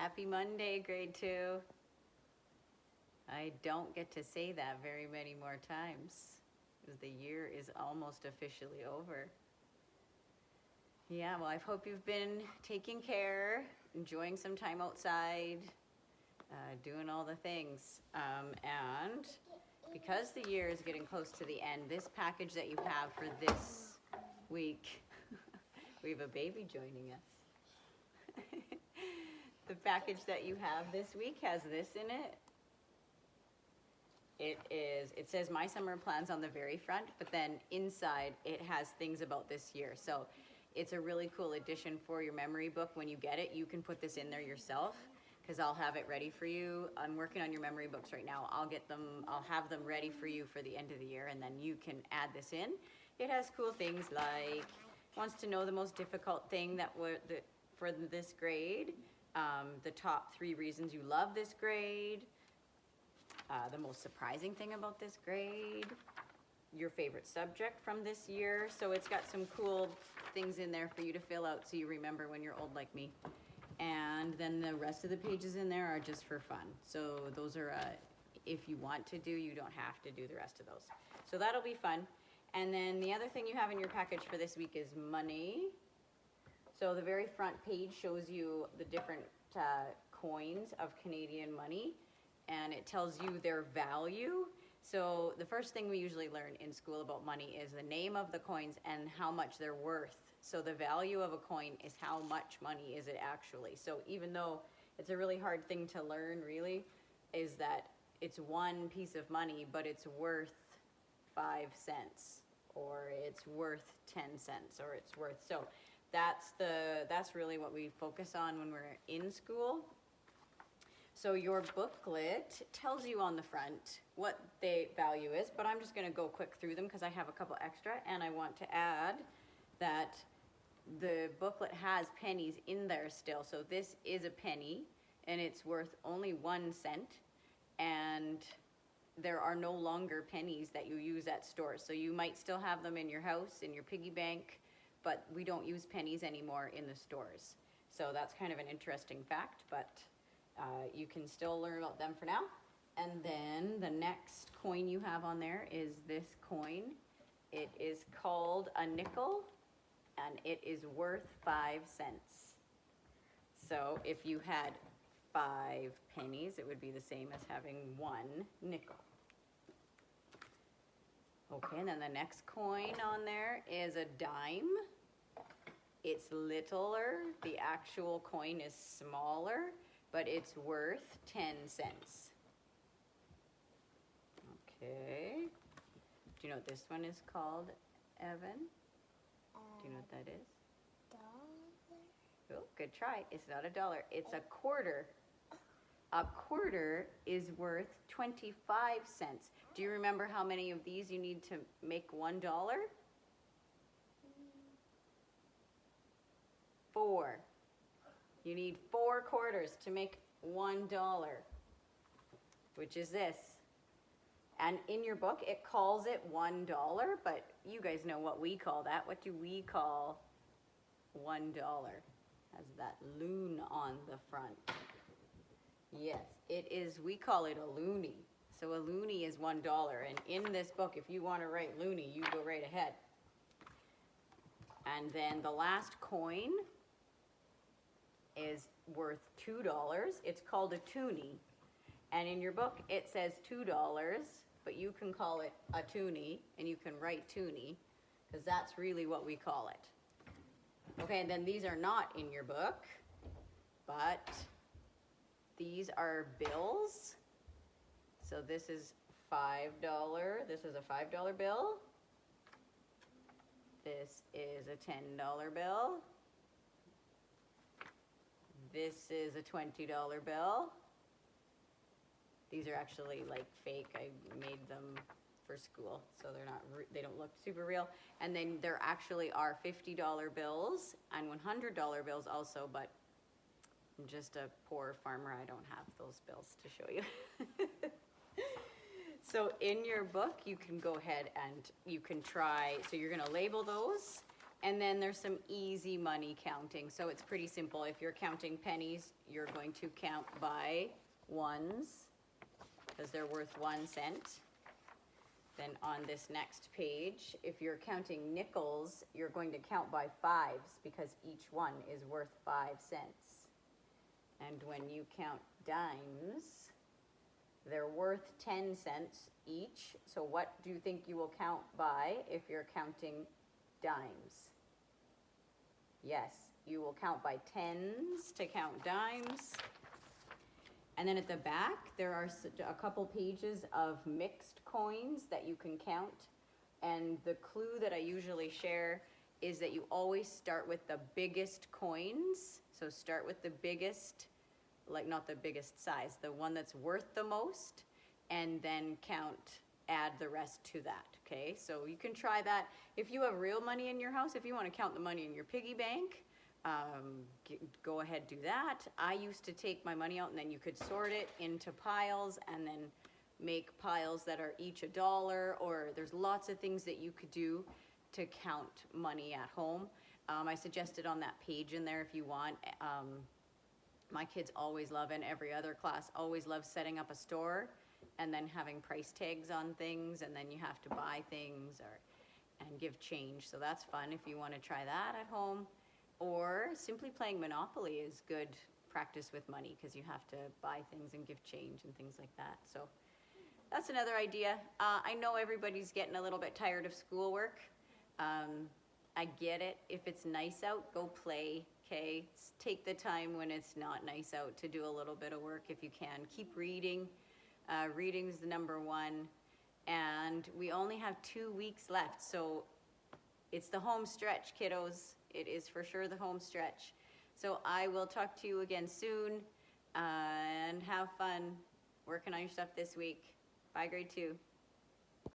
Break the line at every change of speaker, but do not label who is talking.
Happy Monday, grade 2. I don't get to say that very many more times because the year is almost officially over. Yeah, well, I hope you've been taking care, enjoying some time outside, doing all the things. And because the year is getting close to the end, this package that you have for this week, we have a baby joining us. The package that you have this week has this in it. It says My Summer Plans on the very front, but then inside it has things about this year. So it's a really cool addition for your memory book. When you get it, you can put this in there yourself because I'll have it ready for you. I'm working on your memory books right now. I'll have them ready for you for the end of the year, and then you can add this in. It has cool things like wants to know the most difficult thing for this grade, the top 3 reasons you love this grade, the most surprising thing about this grade, your favorite subject from this year. So it's got some cool things in there for you to fill out so you remember when you're old like me. And then the rest of the pages in there are just for fun. So those are, if you want to do, you don't have to do the rest of those. So that'll be fun. And then the other thing you have in your package for this week is money. So the very front page shows you the different coins of Canadian money, and it tells you their value. So the first thing we usually learn in school about money is the name of the coins and how much they're worth. So the value of a coin is how much money is it actually. So even though it's a really hard thing to learn, really, is that it's one piece of money, but it's worth 5 cents, or it's worth 10 cents, or it's worth, so that's really what we focus on when we're in school. So your booklet tells you on the front what the value is, but I'm just going to go quick through them because I have a couple extra, and I want to add that the booklet has pennies in there still. So this is a penny, and it's worth only 1 cent, and there are no longer pennies that you use at stores. So you might still have them in your house, in your piggy bank, but we don't use pennies anymore in the stores. So that's kind of an interesting fact, but you can still learn about them for now. And then the next coin you have on there is this coin. It is called a nickel, and it is worth 5 cents. So if you had 5 pennies, it would be the same as having 1 nickel. Okay, and then the next coin on there is a dime. It's littler. The actual coin is smaller, but it's worth 10 cents. Okay. Do you know what this one is called, Evan? Do you know what that is?
$1.
Oh, good try. It's not $1. It's a quarter. A quarter is worth 25 cents. Do you remember how many of these you need to make $1? 4. You need 4 quarters to make $1, which is this. And in your book, it calls it $1, but you guys know what we call that. What do we call $1? Has that loon on the front. Yes, it is. We call it a loonie. So a loonie is $1. And in this book, if you want to write loonie, you go right ahead. And then the last coin is worth $2. It's called a toonie. And in your book, it says $2, but you can call it a toonie, and you can write toonie, because that's really what we call it. Okay, and then these are not in your book, but these are bills. So this is $5. This is a $5 bill. This is a $10 bill. This is a $20 bill. These are actually like fake. I made them for school, so they don't look super real. And then there actually are $50 bills and $100 bills also, but I'm just a poor farmer. I don't have those bills to show you. So in your book, you can go ahead and you can try, so you're gonna label those, And then there's some easy money counting. So it's pretty simple. If you're counting pennies, you're going to count by ones because they're worth 1 cent. Then on this next page, if you're counting nickels, you're going to count by fives because each one is worth 5 cents. And when you count dimes, they're worth 10 cents each. So what do you think you will count by if you're counting dimes? Yes, you will count by tens to count dimes. And then at the back, there are a couple pages of mixed coins that you can count. And the clue that I usually share is that you always start with the biggest coins. So start with the biggest, like not the biggest size, the one that's worth the most, and then add the rest to that, okay? So you can try that. If you have real money in your house, if you want to count the money in your piggy bank, go ahead, do that. I used to take my money out and then you could sort it into piles and then make piles that are each $1, or there's lots of things that you could do to count money at home. I suggested on that page in there if you want. My kids always love, and every other class always loves setting up a store and then having price tags on things, and then you have to buy things and give change. So that's fun if you want to try that at home. Or simply playing Monopoly is good practice with money because you have to buy things and give change and things like that. So that's another idea. I know everybody's getting a little bit tired of schoolwork. I get it. If it's nice out, go play, okay? Take the time when it's not nice out to do a little bit of work if you can. Keep reading. Reading's the number one. And we only have 2 weeks left, so it's the home stretch, kiddos. It is for sure the home stretch. So I will talk to you again soon, and have fun working on your stuff this week. Bye, grade 2.